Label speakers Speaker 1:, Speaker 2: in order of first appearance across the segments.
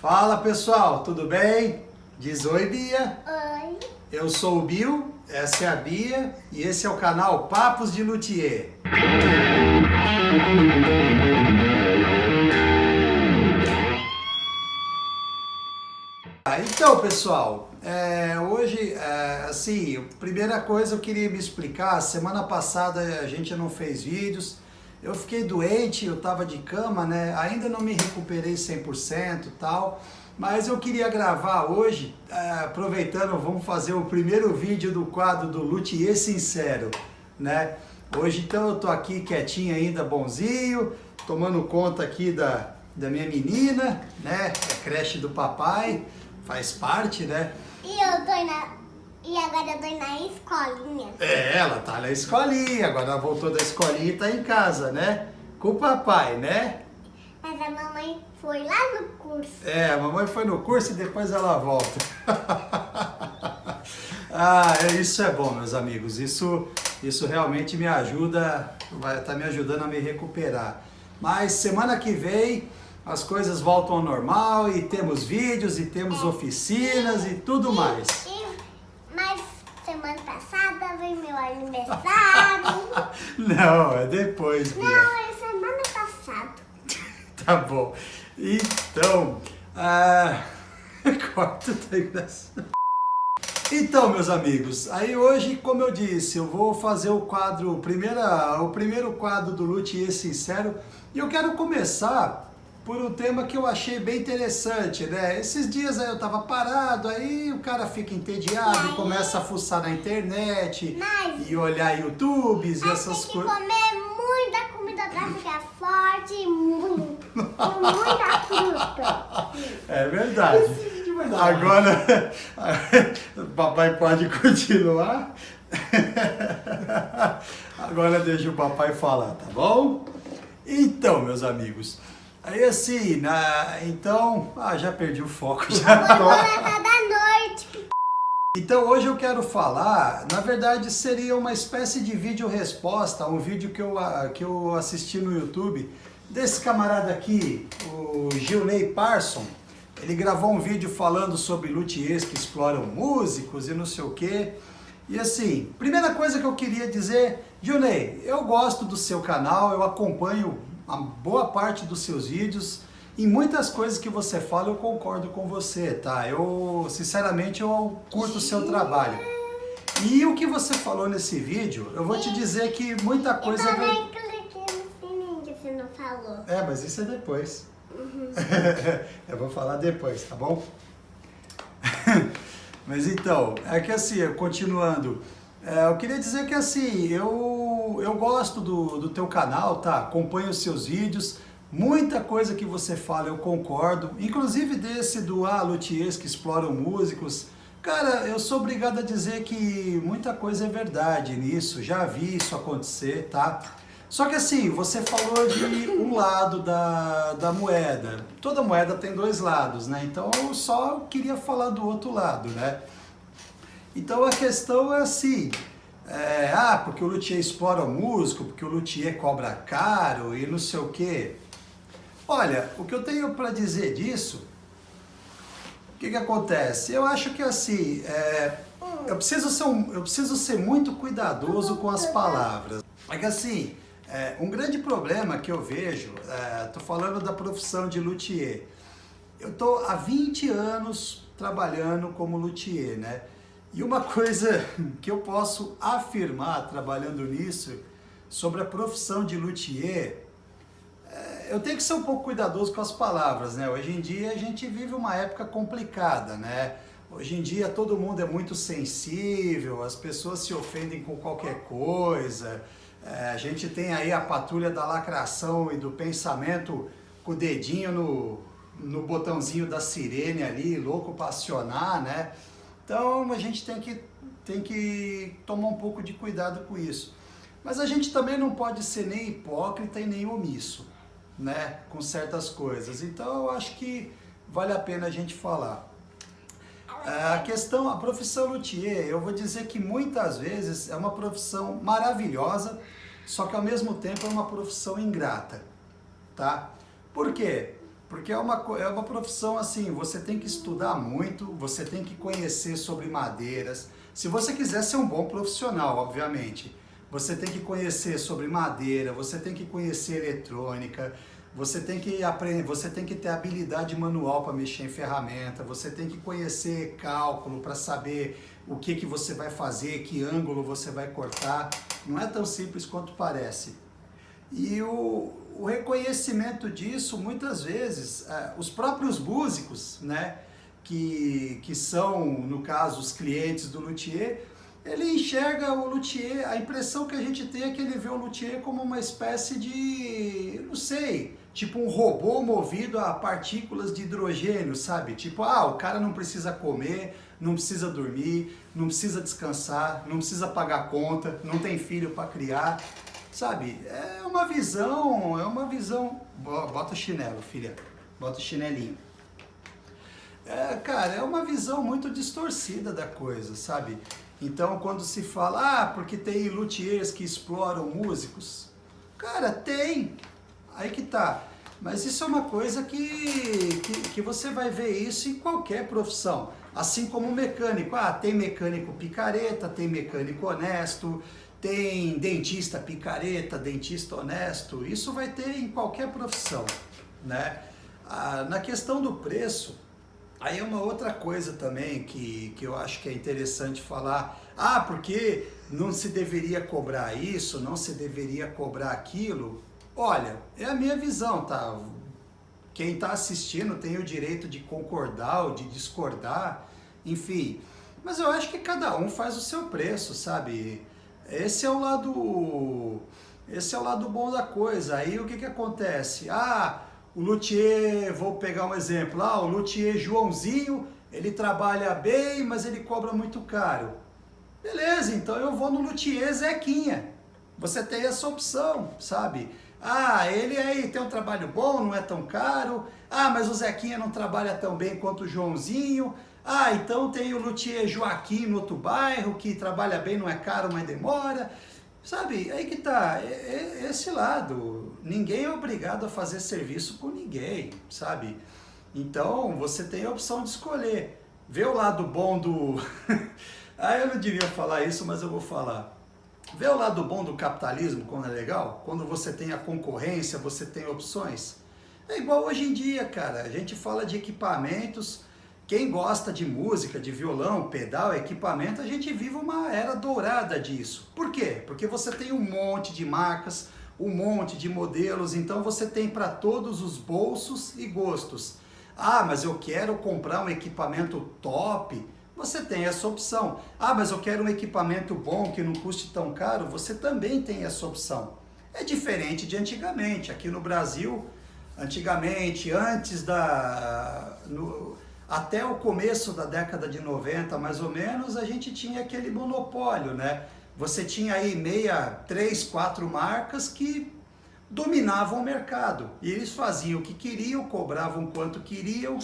Speaker 1: Fala pessoal, tudo bem? Diz oi, Bia.
Speaker 2: Oi.
Speaker 1: Eu sou o Bill, essa é a Bia e esse é o canal Papos de Luthier. Então pessoal, hoje, assim, primeira coisa eu queria me explicar. Semana passada a gente não fez vídeos, eu fiquei doente, eu tava de cama, né? Ainda não me recuperei 100% e tal, mas eu queria gravar hoje, aproveitando, vamos fazer o primeiro vídeo do quadro do Luthier Sincero, né? Hoje então eu tô aqui quietinho ainda, bonzinho, tomando conta aqui da minha menina, né? A creche do papai. Faz parte, né?
Speaker 2: E agora eu tô na escolinha.
Speaker 1: Ela tá na escolinha, agora ela voltou da escolinha e tá em casa, né? Com o papai, né?
Speaker 2: Mas a mamãe foi lá no curso.
Speaker 1: A mamãe foi no curso e depois ela volta. Isso é bom, meus amigos. Isso realmente me ajuda, vai estar me ajudando a me recuperar. Mas semana que vem as coisas voltam ao normal e temos vídeos e temos oficinas e tudo mais.
Speaker 2: Mas semana passada veio meu aniversário.
Speaker 1: Não, é depois, Bia.
Speaker 2: Não, é semana passada.
Speaker 1: Tá bom. Então, corta, tá engraçado. Então, meus amigos, aí hoje, como eu disse, eu vou fazer o quadro, o primeiro quadro do Luthier Sincero, e eu quero começar por um tema que eu achei bem interessante, né? Esses dias aí eu tava parado, aí o cara fica entediado e começa a fuçar na internet e olhar YouTubes e essas coisas.
Speaker 2: Tem que comer muita comida pra ficar forte e muita fruta.
Speaker 1: É verdade. Agora, papai pode continuar? Agora deixa o papai falar, tá bom? Então, meus amigos, aí assim, então, já perdi o foco.
Speaker 2: Agora tá da noite.
Speaker 1: Então hoje eu quero falar, na verdade seria uma espécie de vídeo-resposta, um vídeo que eu assisti no YouTube, desse camarada aqui, o Gilney Parson. Ele gravou um vídeo falando sobre luthiers que exploram músicos e não sei o quê. E assim, primeira coisa que eu queria dizer, Gilney, eu gosto do seu canal, eu acompanho a boa parte dos seus vídeos. Em muitas coisas que você fala eu concordo com você, tá? Sinceramente, eu curto o seu trabalho. E o que você falou nesse vídeo, eu vou te dizer que muita coisa...
Speaker 2: Eu também cliquei no sininho que você não falou.
Speaker 1: Mas isso é depois. Eu vou falar depois, tá bom? Mas então, é que assim, continuando, eu queria dizer que assim, eu gosto do teu canal, tá? Acompanho os seus vídeos, muita coisa que você fala eu concordo, inclusive desse do luthiers que exploram músicos. Cara, eu sou obrigado a dizer que muita coisa é verdade nisso, já vi isso acontecer, tá? Só que assim, você falou de um lado da moeda. Toda moeda tem dois lados, né? Então eu só queria falar do outro lado, né? Então a questão é assim, porque o luthier explora o músico, porque o luthier cobra caro e não sei o quê. Olha, o que eu tenho para dizer disso, o que acontece? Eu acho que assim, eu preciso ser muito cuidadoso com as palavras. É que assim, um grande problema que eu vejo, tô falando da profissão de luthier. Eu tô há 20 anos trabalhando como luthier, né? E uma coisa que eu posso afirmar trabalhando nisso, sobre a profissão de luthier, eu tenho que ser um pouco cuidadoso com as palavras, né? Hoje em dia a gente vive uma época complicada, né? Hoje em dia todo mundo é muito sensível, as pessoas se ofendem com qualquer coisa. A gente tem aí a patrulha da lacração e do pensamento com o dedinho no botãozinho da sirene ali, louco para acionar, né? Então a gente tem que tomar um pouco de cuidado com isso. Mas a gente também não pode ser nem hipócrita e nem omisso, né? Com certas coisas. Então eu acho que vale a pena a gente falar. A profissão luthier, eu vou dizer que muitas vezes é uma profissão maravilhosa, só que ao mesmo tempo é uma profissão ingrata, tá? Por quê? Porque é uma profissão assim, você tem que estudar muito, você tem que conhecer sobre madeiras. Se você quiser ser um bom profissional, obviamente, você tem que conhecer sobre madeira, você tem que conhecer eletrônica, você tem que aprender, você tem que ter habilidade manual para mexer em ferramenta, você tem que conhecer cálculo para saber o que que você vai fazer, que ângulo você vai cortar. Não é tão simples quanto parece. E o reconhecimento disso, muitas vezes, os próprios músicos, né, que são, no caso, os clientes do luthier, ele enxerga o luthier, a impressão que a gente tem é que ele vê o luthier como uma espécie de, não sei, tipo um robô movido a partículas de hidrogênio, sabe? Tipo, o cara não precisa comer, não precisa dormir, não precisa descansar, não precisa pagar conta, não tem filho para criar, sabe? É uma visão... Bota o chinelo, filha, bota o chinelinho. Cara, é uma visão muito distorcida da coisa, sabe? Então, quando se fala, porque tem luthiers que exploram músicos, cara, tem, aí que tá. Mas isso é uma coisa que você vai ver isso em qualquer profissão. Assim como mecânico, tem mecânico picareta, tem mecânico honesto, tem dentista picareta, dentista honesto, isso vai ter em qualquer profissão, né? Na questão do preço, aí é uma outra coisa também que eu acho que é interessante falar. Porque não se deveria cobrar isso, não se deveria cobrar aquilo. Olha, é a minha visão, tá? Quem está assistindo tem o direito de concordar ou de discordar, enfim. Mas eu acho que cada um faz o seu preço, sabe? Esse é o lado bom da coisa. Aí o que acontece? O luthier, vou pegar um exemplo, o luthier Joãozinho, ele trabalha bem, mas ele cobra muito caro. Beleza, então eu vou no luthier Zequinha. Você tem essa opção, sabe? Ele aí tem um trabalho bom, não é tão caro. Mas o Zequinha não trabalha tão bem quanto o Joãozinho. Então tem o luthier Joaquim no outro bairro, que trabalha bem, não é caro, mas demora. Sabe, aí que tá, esse lado, ninguém é obrigado a fazer serviço com ninguém, sabe? Então, você tem a opção de escolher. Vê o lado bom do... eu não devia falar isso, mas eu vou falar. Vê o lado bom do capitalismo, quando é legal? Quando você tem a concorrência, você tem opções. É igual hoje em dia, cara, a gente fala de equipamentos... Quem gosta de música, de violão, pedal, equipamento, a gente vive uma era dourada disso. Por quê? Porque você tem um monte de marcas, um monte de modelos, então você tem para todos os bolsos e gostos. Mas eu quero comprar um equipamento top, você tem essa opção. Mas eu quero um equipamento bom que não custe tão caro, você também tem essa opção. É diferente de antigamente. Aqui no Brasil, antigamente, até o começo da década de 90, mais ou menos, a gente tinha aquele monopólio, né? Você tinha aí 3, 4 marcas que dominavam o mercado. E eles faziam o que queriam, cobravam quanto queriam.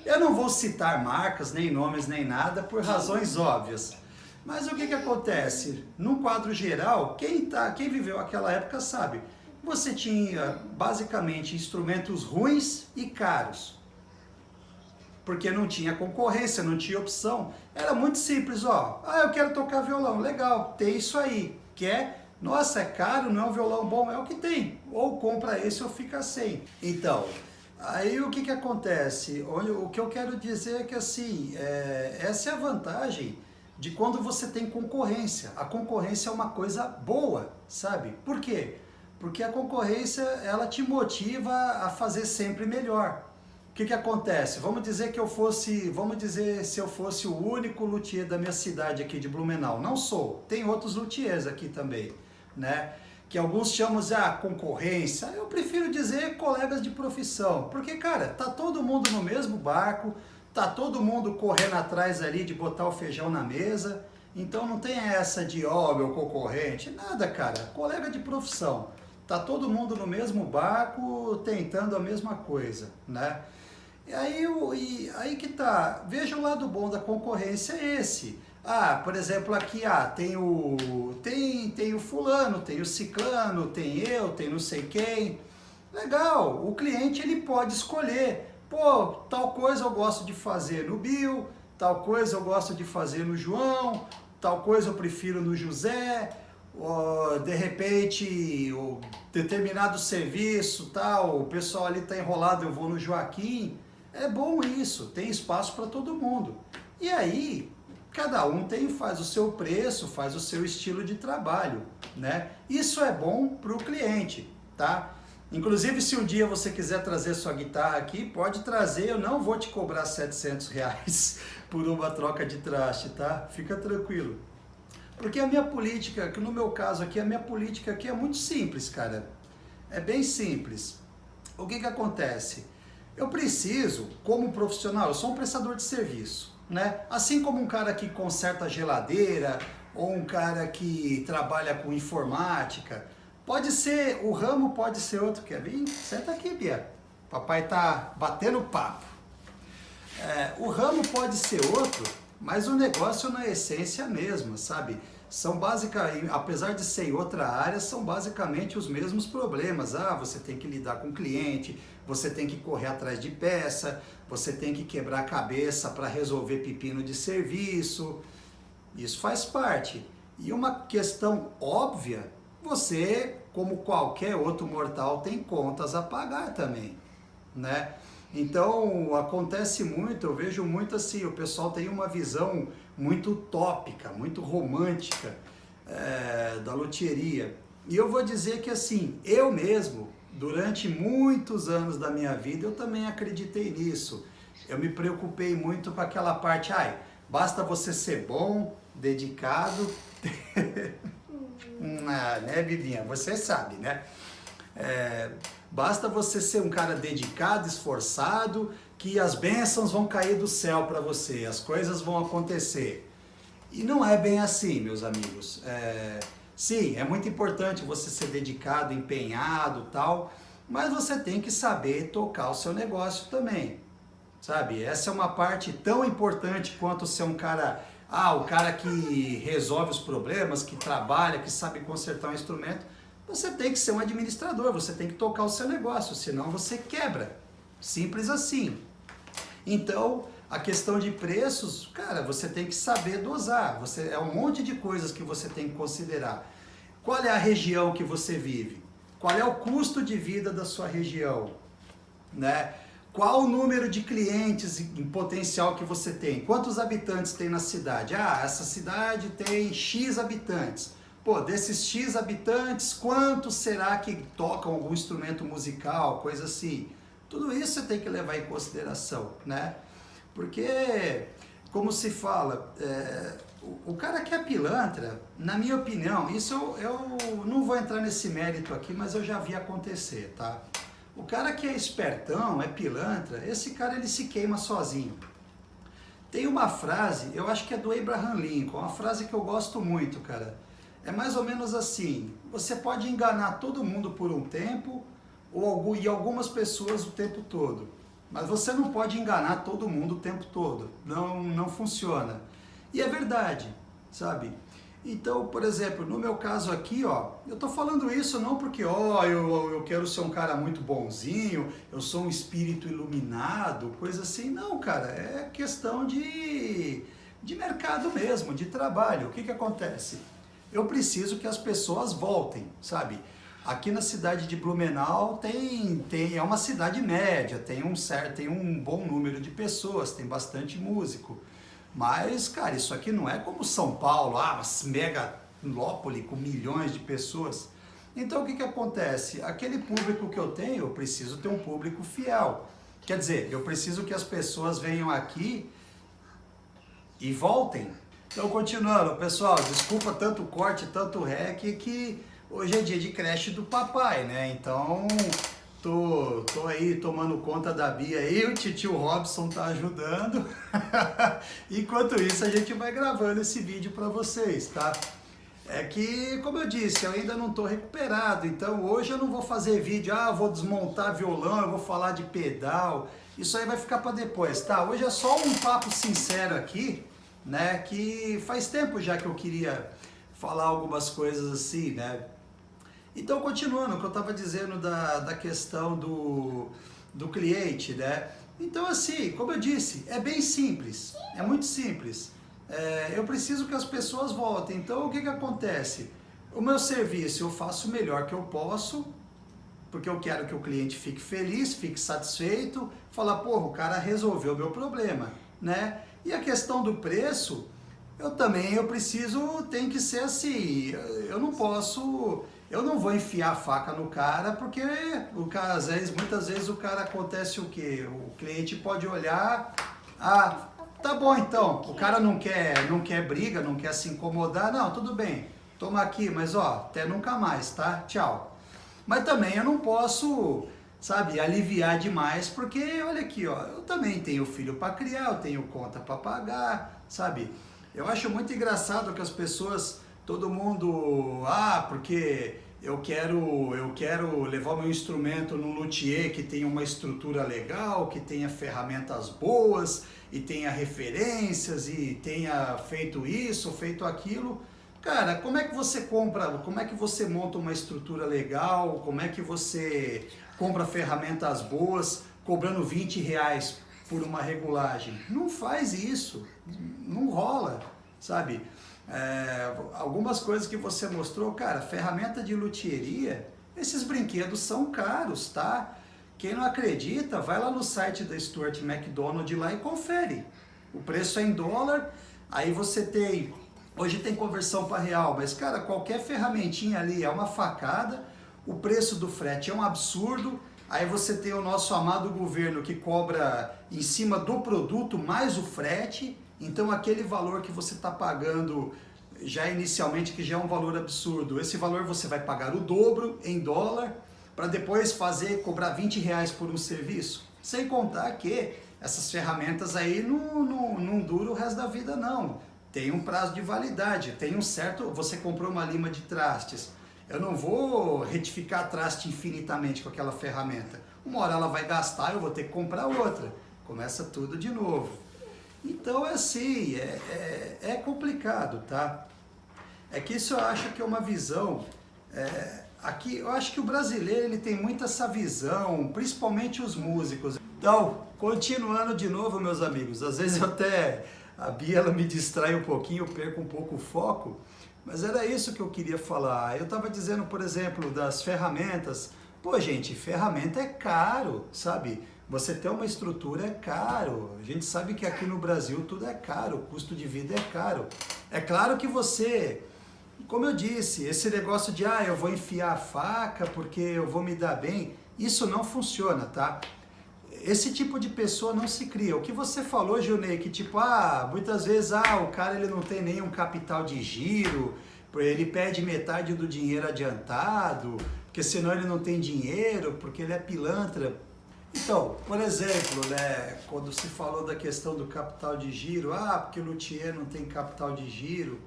Speaker 1: Eu não vou citar marcas, nem nomes, nem nada, por razões óbvias. Mas o que acontece? Num quadro geral, quem viveu aquela época sabe. Você tinha, basicamente, instrumentos ruins e caros. Porque não tinha concorrência, não tinha opção. Era muito simples, eu quero tocar violão, legal, tem isso aí. Nossa, é caro, não é um violão bom, é o que tem. Ou compra esse ou fica sem. Então, aí o que acontece? O que eu quero dizer é que assim, essa é a vantagem de quando você tem concorrência. A concorrência é uma coisa boa, sabe? Por quê? Porque a concorrência, ela te motiva a fazer sempre melhor. O que acontece? Vamos dizer se eu fosse o único luthier da minha cidade aqui de Blumenau. Não sou, tem outros luthiers aqui também, né? Que alguns chamam de concorrência. Eu prefiro dizer colegas de profissão, porque, cara, tá todo mundo no mesmo barco, tá todo mundo correndo atrás ali de botar o feijão na mesa, então não tem essa de, meu concorrente, nada, cara, colega de profissão. Tá todo mundo no mesmo barco, tentando a mesma coisa, né? E aí que tá, veja o lado bom da concorrência é esse. Por exemplo, aqui tem o fulano, tem o ciclano, tem eu, tem não sei quem. Legal, o cliente ele pode escolher. Pô, tal coisa eu gosto de fazer no Bill, tal coisa eu gosto de fazer no João, tal coisa eu prefiro no José, ou, de repente, o determinado serviço, tal, o pessoal ali está enrolado, eu vou no Joaquim. É bom isso, tem espaço para todo mundo. E aí, cada um faz o seu preço, faz o seu estilo de trabalho, né? Isso é bom para o cliente, tá? Inclusive, se um dia você quiser trazer sua guitarra aqui, pode trazer, eu não vou te cobrar R$ 700 por uma troca de traste, tá? Fica tranquilo. Porque a minha política, que no meu caso aqui, a minha política aqui é muito simples, cara. É bem simples. O que que acontece? Eu preciso, como profissional, eu sou um prestador de serviço, né? Assim como um cara que conserta geladeira, ou um cara que trabalha com informática, pode ser, o ramo pode ser outro. Quer vir? Senta aqui, Bia. Papai tá batendo papo. O ramo pode ser outro, mas o negócio na essência é a mesma, sabe? São basicamente, apesar de ser em outra área, são basicamente os mesmos problemas. Você tem que lidar com o cliente, você tem que correr atrás de peça, você tem que quebrar a cabeça para resolver pepino de serviço. Isso faz parte. E uma questão óbvia, você, como qualquer outro mortal, tem contas a pagar também, né? Então, acontece muito, eu vejo muito assim, o pessoal tem uma visão muito utópica, muito romântica da loteria. E eu vou dizer que assim, eu mesmo, durante muitos anos da minha vida, eu também acreditei nisso. Eu me preocupei muito com aquela parte, basta você ser bom, dedicado, né, Bibinha? Você sabe, né? Basta você ser um cara dedicado, esforçado, que as bênçãos vão cair do céu para você, as coisas vão acontecer. E não é bem assim, meus amigos. Sim, é muito importante você ser dedicado, empenhado, tal, mas você tem que saber tocar o seu negócio também, sabe? Essa é uma parte tão importante quanto ser um cara, o cara que resolve os problemas, que trabalha, que sabe consertar um instrumento. Você tem que ser um administrador, você tem que tocar o seu negócio, senão você quebra. Simples assim. Então, a questão de preços, cara, você tem que saber dosar. É um monte de coisas que você tem que considerar. Qual é a região que você vive? Qual é o custo de vida da sua região? Né? Qual o número de clientes em potencial que você tem? Quantos habitantes tem na cidade? Essa cidade tem X habitantes. Pô, desses X habitantes, quantos será que tocam algum instrumento musical, coisa assim? Tudo isso você tem que levar em consideração, né? Porque, como se fala, o cara que é pilantra, na minha opinião, isso eu não vou entrar nesse mérito aqui, mas eu já vi acontecer, tá? O cara que é espertão, é pilantra, esse cara ele se queima sozinho. Tem uma frase, eu acho que é do Abraham Lincoln, uma frase que eu gosto muito, cara. É mais ou menos assim, você pode enganar todo mundo por um tempo e algumas pessoas o tempo todo, mas você não pode enganar todo mundo o tempo todo, não funciona. E é verdade, sabe? Então, por exemplo, no meu caso aqui, eu tô falando isso não porque, eu quero ser um cara muito bonzinho, eu sou um espírito iluminado, coisa assim, não, cara, é questão de mercado mesmo, de trabalho. O que que acontece? Eu preciso que as pessoas voltem, sabe? Aqui na cidade de Blumenau é uma cidade média, tem um bom número de pessoas, tem bastante músico. Mas, cara, isso aqui não é como São Paulo, uma megalópole com milhões de pessoas. Então, o que que acontece? Aquele público que eu tenho, eu preciso ter um público fiel. Quer dizer, eu preciso que as pessoas venham aqui e voltem. Então, continuando, pessoal, desculpa tanto corte, tanto rec, que hoje é dia de creche do papai, né? Então, tô aí tomando conta da Bia aí, o titio Robson tá ajudando. Enquanto isso, a gente vai gravando esse vídeo para vocês, tá? É que, como eu disse, eu ainda não tô recuperado, então hoje eu não vou fazer vídeo, vou desmontar violão, eu vou falar de pedal, isso aí vai ficar para depois, tá? Hoje é só um papo sincero aqui, né, que faz tempo já que eu queria falar algumas coisas assim, né. Então, continuando, o que eu estava dizendo da questão do cliente, né, Então assim, como eu disse, é bem simples, é muito simples. Eu preciso que as pessoas voltem, então o que acontece? O meu serviço eu faço o melhor que eu posso, porque eu quero que o cliente fique feliz, fique satisfeito, falar, porra, o cara resolveu o meu problema, né? E a questão do preço, tem que ser assim, eu não vou enfiar a faca no cara, porque muitas vezes o cara acontece o quê? O cliente pode olhar, tá bom então, o cara não quer briga, não quer se incomodar, não, tudo bem, toma aqui, mas ó, até nunca mais, tá? Tchau. Mas também eu não posso, sabe, aliviar demais, porque olha aqui, ó, eu também tenho filho para criar, eu tenho conta para pagar, sabe? Eu acho muito engraçado que as pessoas, todo mundo, porque eu quero levar o meu instrumento num luthier que tenha uma estrutura legal, que tenha ferramentas boas e tenha referências e tenha feito isso, feito aquilo. Cara, como é que você compra, como é que você monta uma estrutura legal, como é que você compra ferramentas boas cobrando R$ 20 por uma regulagem? Não faz isso, não rola, sabe? Algumas coisas que você mostrou, cara, ferramenta de luthieria, esses brinquedos são caros, tá? Quem não acredita, vai lá no site da Stuart McDonald lá e confere. O preço é em dólar, aí você tem... Hoje tem conversão para real, mas cara, qualquer ferramentinha ali é uma facada, o preço do frete é um absurdo, aí você tem o nosso amado governo que cobra em cima do produto mais o frete, então aquele valor que você está pagando já inicialmente, que já é um valor absurdo, esse valor você vai pagar o dobro em dólar, para depois cobrar R$ 20 por um serviço, sem contar que essas ferramentas aí não duram o resto da vida não. Tem um prazo de validade, você comprou uma lima de trastes, eu não vou retificar traste infinitamente com aquela ferramenta. Uma hora ela vai gastar, eu vou ter que comprar outra. Começa tudo de novo. Então é assim, é complicado, tá? É que isso eu acho que é uma visão, aqui eu acho que o brasileiro ele tem muito essa visão, principalmente os músicos. Então, continuando de novo, meus amigos, às vezes a Bia ela me distrai um pouquinho, eu perco um pouco o foco, mas era isso que eu queria falar. Eu estava dizendo, por exemplo, das ferramentas. Pô, gente, ferramenta é caro, sabe? Você ter uma estrutura é caro. A gente sabe que aqui no Brasil tudo é caro, o custo de vida é caro. É claro que você, como eu disse, esse negócio de eu vou enfiar a faca porque eu vou me dar bem, isso não funciona, tá? Esse tipo de pessoa não se cria. O que você falou, Gilney, que tipo, muitas vezes, o cara ele não tem nenhum capital de giro, ele pede metade do dinheiro adiantado, porque senão ele não tem dinheiro, porque ele é pilantra. Então, por exemplo, né, quando se falou da questão do capital de giro, porque o luthier não tem capital de giro,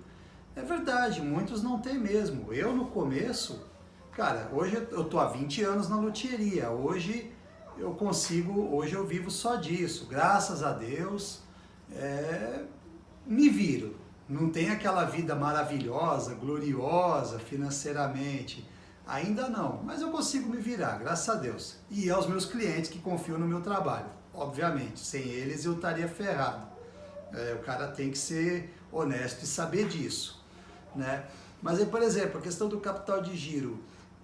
Speaker 1: é verdade, muitos não tem mesmo. Eu no começo, cara, hoje eu tô há 20 anos na luthieria, hoje eu vivo só disso, graças a Deus, me viro. Não tem aquela vida maravilhosa, gloriosa financeiramente, ainda não, mas eu consigo me virar, graças a Deus. E aos meus clientes que confiam no meu trabalho, obviamente, sem eles eu estaria ferrado. O cara tem que ser honesto e saber disso, né? Mas, por exemplo, a questão do capital de giro.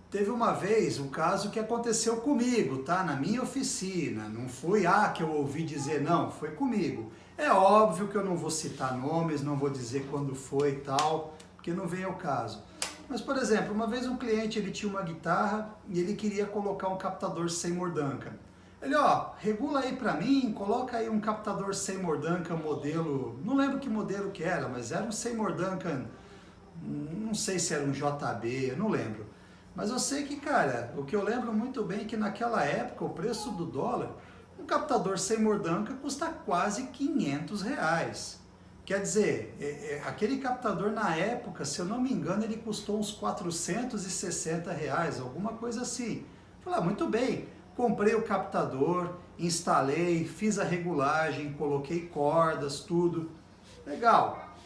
Speaker 1: Teve uma vez um caso que aconteceu comigo, tá? Na minha oficina. Não foi que eu ouvi dizer, não, foi comigo. É óbvio que eu não vou citar nomes, não vou dizer quando foi e tal, porque não vem ao caso. Mas, por exemplo, uma vez um cliente ele tinha uma guitarra e ele queria colocar um captador Seymour Duncan. Ele, regula aí pra mim, coloca aí um captador Seymour Duncan modelo, não lembro que modelo que era, mas era um Seymour Duncan, não sei se era um JB, eu não lembro. Mas eu sei que, cara, o que eu lembro muito bem é que naquela época o preço do dólar, um captador Seymour Duncan custa quase R$ 500. Quer dizer, aquele captador na época, se eu não me engano, ele custou uns R$ 460, alguma coisa assim. Falei, muito bem, comprei o captador, instalei, fiz a regulagem, coloquei cordas, tudo. Legal.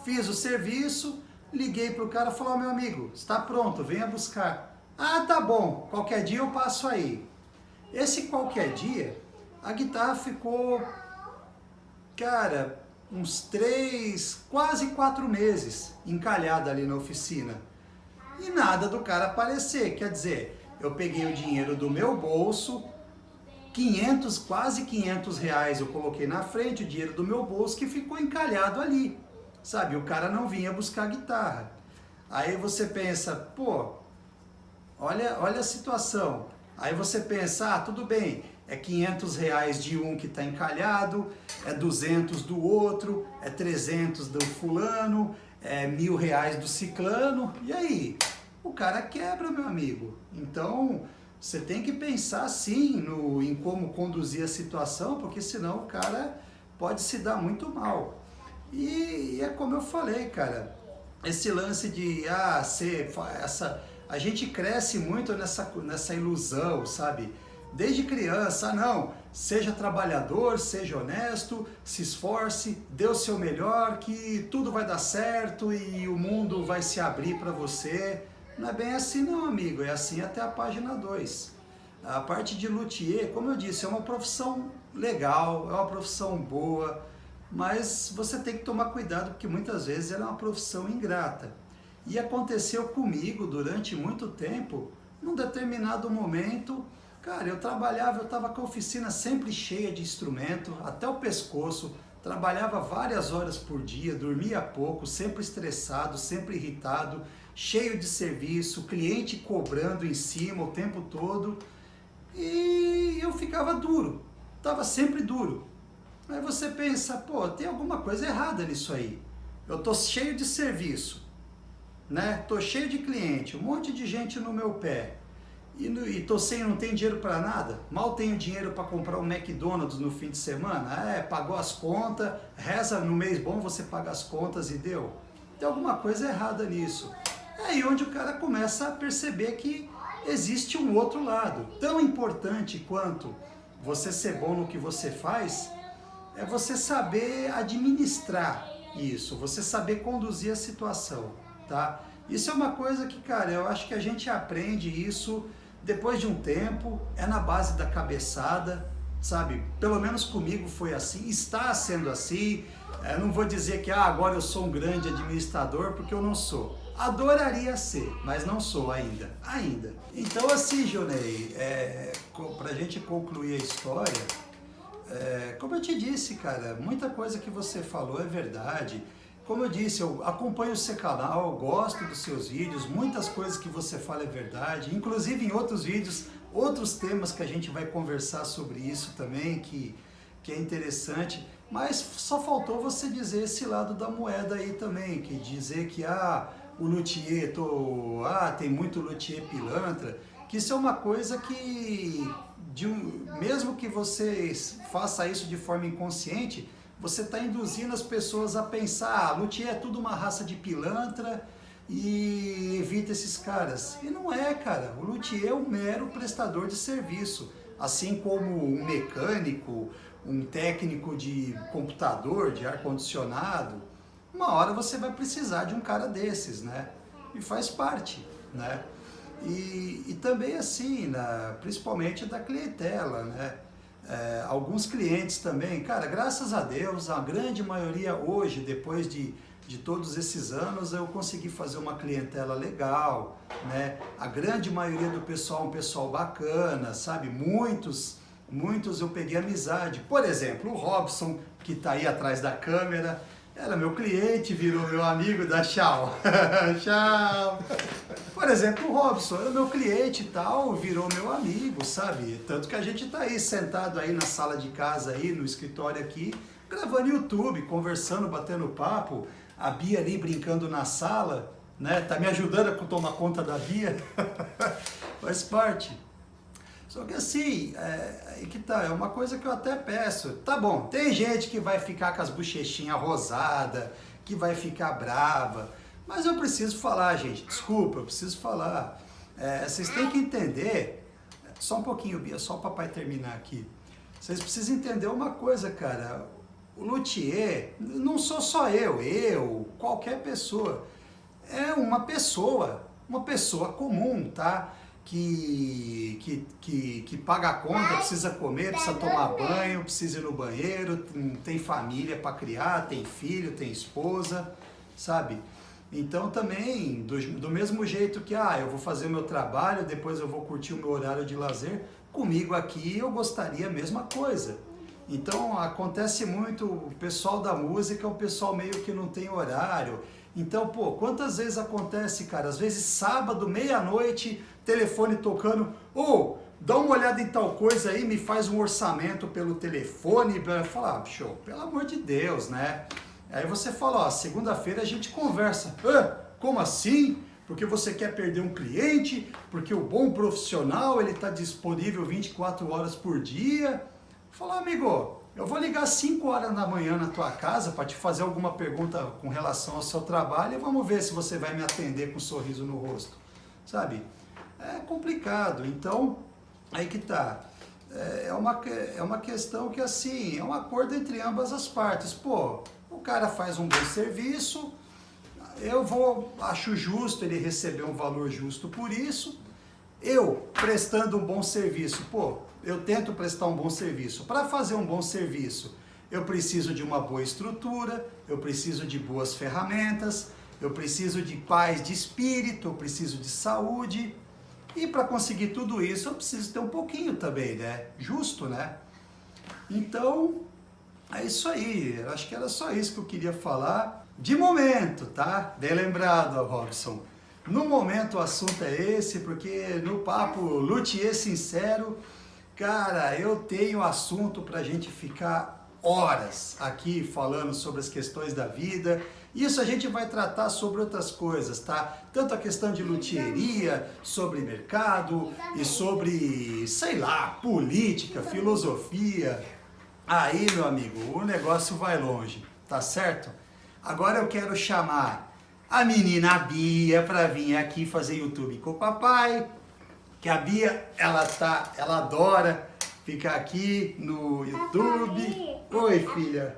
Speaker 1: Fiz o serviço. Liguei para o cara e falei, meu amigo, está pronto, venha buscar. Tá bom, qualquer dia eu passo aí. Esse qualquer dia A guitarra ficou, cara, uns 3, quase 4 meses encalhada ali na oficina. E nada do cara aparecer, quer dizer, eu peguei o dinheiro do meu bolso, 500, quase 500 reais eu coloquei na frente, o dinheiro do meu bolso que ficou encalhado ali, sabe? O cara não vinha buscar a guitarra. Aí você pensa, pô, olha a situação. Aí você pensa, ah, tudo bem, é 500 reais de um que está encalhado, é 200 do outro, é 300 do fulano, é 1.000 reais do ciclano, e aí? O cara quebra, meu amigo. Então, você tem que pensar sim em como conduzir a situação, porque senão o cara pode se dar muito mal. E é como eu falei, cara, esse lance de a gente cresce muito nessa ilusão, sabe? Desde criança, não, seja trabalhador, seja honesto, se esforce, dê o seu melhor, que tudo vai dar certo e o mundo vai se abrir para você. Não é bem assim não, amigo, é assim até a página 2. A parte de luthier, como eu disse, é uma profissão legal, é uma profissão boa, mas você tem que tomar cuidado porque muitas vezes ela é uma profissão ingrata. E aconteceu comigo durante muito tempo, num determinado momento, cara, eu estava com a oficina sempre cheia de instrumento, até o pescoço, trabalhava várias horas por dia, dormia pouco, sempre estressado, sempre irritado, cheio de serviço, cliente cobrando em cima o tempo todo, e eu ficava duro, estava sempre duro. Aí você pensa, pô, tem alguma coisa errada nisso aí. Eu tô cheio de serviço, né? Tô cheio de cliente, um monte de gente no meu pé. E tô sem, não tem dinheiro para nada. Mal tenho dinheiro para comprar um McDonald's no fim de semana. Pagou as contas, reza no mês bom, você paga as contas e deu. Tem alguma coisa errada nisso. É aí onde o cara começa a perceber que existe um outro lado. Tão importante quanto você ser bom no que você faz, é você saber administrar isso, você saber conduzir a situação, tá? Isso é uma coisa que, cara, eu acho que a gente aprende isso depois de um tempo, é na base da cabeçada, sabe? Pelo menos comigo foi assim, está sendo assim. Eu não vou dizer que agora eu sou um grande administrador, porque eu não sou. Adoraria ser, mas não sou ainda. Então assim, Jonei, pra gente concluir a história, como eu te disse, cara, muita coisa que você falou é verdade. Como eu disse, eu acompanho o seu canal, gosto dos seus vídeos, muitas coisas que você fala é verdade, inclusive em outros vídeos, outros temas que a gente vai conversar sobre isso também, que é interessante, mas só faltou você dizer esse lado da moeda aí também, que dizer que o luthier, tem muito luthier pilantra, que isso é uma coisa que, mesmo que você faça isso de forma inconsciente, você está induzindo as pessoas a pensar, luthier é tudo uma raça de pilantra e evita esses caras. E não é, cara. O luthier é um mero prestador de serviço. Assim como um mecânico, um técnico de computador, de ar-condicionado, uma hora você vai precisar de um cara desses, né? E faz parte, né? E também assim, principalmente da clientela, né? Alguns clientes também, cara, graças a Deus, a grande maioria hoje, depois de todos esses anos, eu consegui fazer uma clientela legal, né? A grande maioria do pessoal é um pessoal bacana, sabe? Muitos eu peguei amizade. Por exemplo, o Robson, que está aí atrás da câmera, era meu cliente, virou meu amigo, dá tchau. Tchau. Por exemplo, o Robson era meu cliente e tal, virou meu amigo, sabe? Tanto que a gente tá aí sentado aí na sala de casa, aí no escritório aqui, gravando YouTube, conversando, batendo papo, a Bia ali brincando na sala, né? Tá me ajudando a tomar conta da Bia. Faz parte. Só que assim, é uma coisa que eu até peço. Tá bom, tem gente que vai ficar com as bochechinhas rosadas, que vai ficar brava, mas eu preciso falar, gente, desculpa, eu preciso falar. Vocês têm que entender, só um pouquinho, Bia, só o papai terminar aqui. Vocês precisam entender uma coisa, cara, o luthier, não sou só eu, qualquer pessoa, é uma pessoa comum, tá? que paga a conta, precisa comer, precisa tomar banho, precisa ir no banheiro, tem família para criar, tem filho, tem esposa, sabe? Então também, do mesmo jeito que eu vou fazer o meu trabalho, depois eu vou curtir o meu horário de lazer, comigo aqui eu gostaria a mesma coisa. Então acontece muito, o pessoal da música é um pessoal meio que não tem horário. Então, pô, quantas vezes acontece, cara? Às vezes sábado, meia-noite, telefone tocando, dá uma olhada em tal coisa aí, me faz um orçamento pelo telefone. Fala, show, pelo amor de Deus, né? Aí você fala, segunda-feira a gente conversa. Como assim? Porque você quer perder um cliente? Porque o bom profissional, ele está disponível 24 horas por dia? Fala, amigo, eu vou ligar 5 horas da manhã na tua casa para te fazer alguma pergunta com relação ao seu trabalho e vamos ver se você vai me atender com um sorriso no rosto, sabe? É complicado, então, aí que tá. É uma questão que, assim, é um acordo entre ambas as partes. Pô, o cara faz um bom serviço, acho justo ele receber um valor justo por isso. Eu, prestando um bom serviço, eu tento prestar um bom serviço. Para fazer um bom serviço, eu preciso de uma boa estrutura, eu preciso de boas ferramentas, eu preciso de paz de espírito, eu preciso de saúde. E para conseguir tudo isso, eu preciso ter um pouquinho também, né? Justo, né? Então, é isso aí. Eu acho que era só isso que eu queria falar. De momento, tá? Bem lembrado, Robson. No momento o assunto é esse, porque no papo Luthier Sincero, cara, eu tenho assunto pra gente ficar horas aqui falando sobre as questões da vida. Isso a gente vai tratar sobre outras coisas, tá? Tanto a questão de luthieria, sobre mercado e sobre, sei lá, política, filosofia. Aí, meu amigo, o negócio vai longe, tá certo? Agora eu quero chamar a menina Bia para vir aqui fazer YouTube com o papai. Que a Bia, ela adora ficar aqui no YouTube.
Speaker 2: Papai,
Speaker 1: Oi, filha.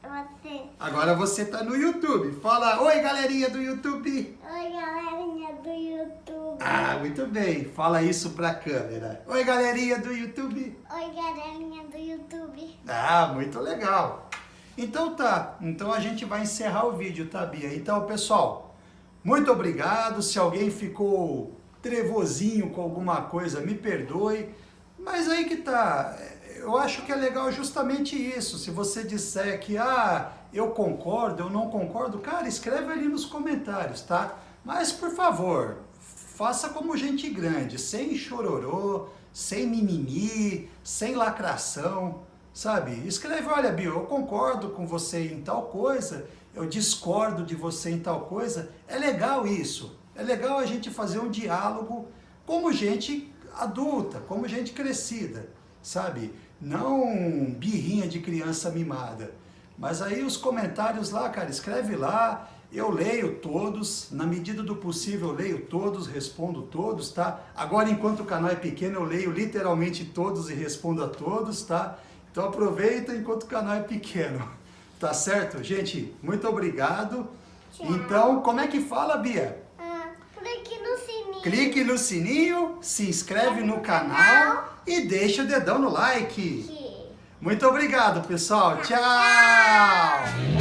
Speaker 2: Você.
Speaker 1: Agora você tá no YouTube. Fala, oi, galerinha do YouTube.
Speaker 2: Oi, galerinha do YouTube.
Speaker 1: Ah, muito bem. Fala isso pra câmera. Oi, galerinha do YouTube.
Speaker 2: Oi, galerinha do YouTube.
Speaker 1: Ah, muito legal. Então tá. Então a gente vai encerrar o vídeo, tá, Bia? Então, pessoal, muito obrigado. Se alguém ficou trevozinho com alguma coisa, me perdoe. Mas aí que tá. Eu acho que é legal justamente isso. Se você disser que, eu concordo, eu não concordo, cara, escreve ali nos comentários, tá? Mas, por favor, faça como gente grande, sem chororô, sem mimimi, sem lacração, sabe? Escreve, olha, Bio, eu concordo com você em tal coisa, eu discordo de você em tal coisa. É legal isso. É legal a gente fazer um diálogo como gente adulta, como gente crescida, sabe? Não birrinha de criança mimada. Mas aí os comentários lá, cara, escreve lá, eu leio todos, na medida do possível eu leio todos, respondo todos, tá? Agora, enquanto o canal é pequeno, eu leio literalmente todos e respondo a todos, tá? Então aproveita enquanto o canal é pequeno, tá certo? Gente, muito obrigado.
Speaker 2: Tchau.
Speaker 1: Então, como é que fala, Bia?
Speaker 2: Clique no sininho.
Speaker 1: Clique no sininho, se inscreve no canal e deixa o dedão no like. Muito obrigado, pessoal. Tchau!